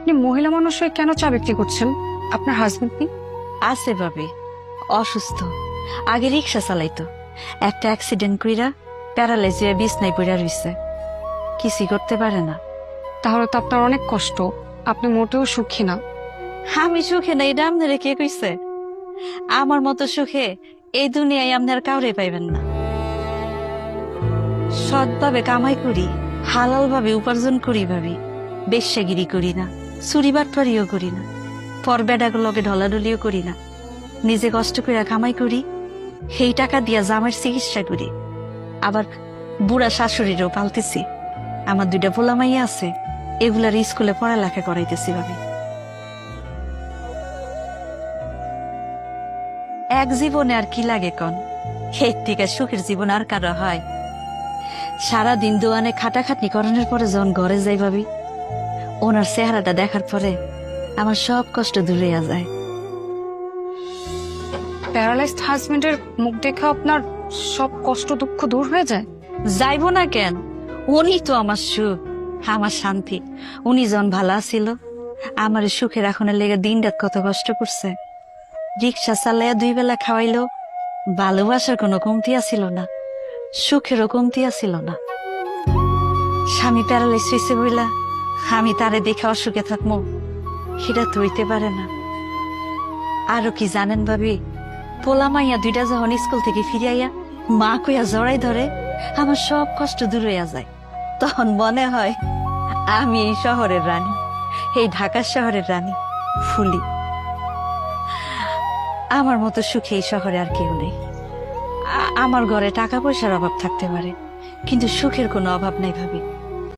আপনি মহিলা মানুষ হয়ে কেন চা বিক্রি করছেন? আপনার হাজবেন্ড নেই? আছে ভাবি, অসুস্থ। আগে রিক্সা চালাইতো, একটা অ্যাক্সিডেন্ট কইরা প্যারালাইজ হয়ে বিছনায় পড়া রইছে, কিছুই করতে পারে না। তাহলে তো আপনার অনেক কষ্ট, আপনি মোটেও সুখী না। আমি সুখে না, এটা আপনারে কে কইছে? আমার মতো সুখে এই দুনিয়ায় আপনার কাউরে পাইবেন না। সৎভাবে কামাই করি, হালাল ভাবে উপার্জন করি ভাবি, বেশ্যাগিরি করি না, চুরি বাটপারিও করি না, পর বেডাগুলোকে ঢলাঢলিও করি না। নিজে কষ্ট করে কামাই করি, সেই টাকা দিয়া জামার চিকিৎসা করি। আবার বুড়া শাশুড়িরও পালতেছি। আমার 2টা পোলা মাইয়া আছে, এগুলার স্কুলে পড়ালেখা করাইতেছি ভাবি। এক জীবনে আর কি লাগে কন? এর থেকে সুখের জীবন আর কারো হয়? সারাদিন দোয়ানে খাটাখাটনি করানোর পরে যখন ঘরে যাই ভাবি, ওনার চেহারাটা দেখার পরে আমার সব কষ্ট দূরে যায়। প্যারালাইজড হাজবেন্ডের মুখ দেখে আপনার সব কষ্ট দুঃখ দূর হয়ে যায়? যাইবো না কেন? উনি তো আমার সুখ, আমার শান্তি। উনি যখন ভালো ছিল, আমার সুখে রাখনের লেগে দিন রাত কত কষ্ট করছে। রিক্সা চালাইয়া 2 বেলা খাওয়াইলো, ভালোবাসার কোনো কমতি আছিল না, সুখেরও কমতি আছিল না। স্বামী প্যারালাইজ হয়েছে বইলা আমি তারে দেখে অসুখে থাকবো, সেটা তো হইতে পারে না। আরো কি জানেন ভাবি, পোলা মাইয়া 2টা যখন স্কুল থেকে ফিরিয়া মা কইয়া জড়াই ধরে, আমার সব কষ্ট দূর হইয়া যায়। তখন মনে হয় আমি এই শহরের রানী, এই ঢাকার শহরের রানী ফুলি। আমার মতো সুখে এই শহরে আর কেউ নেই। আমার ঘরে টাকা পয়সার অভাব থাকতে পারে, কিন্তু সুখের কোনো অভাব নাই ভাবি।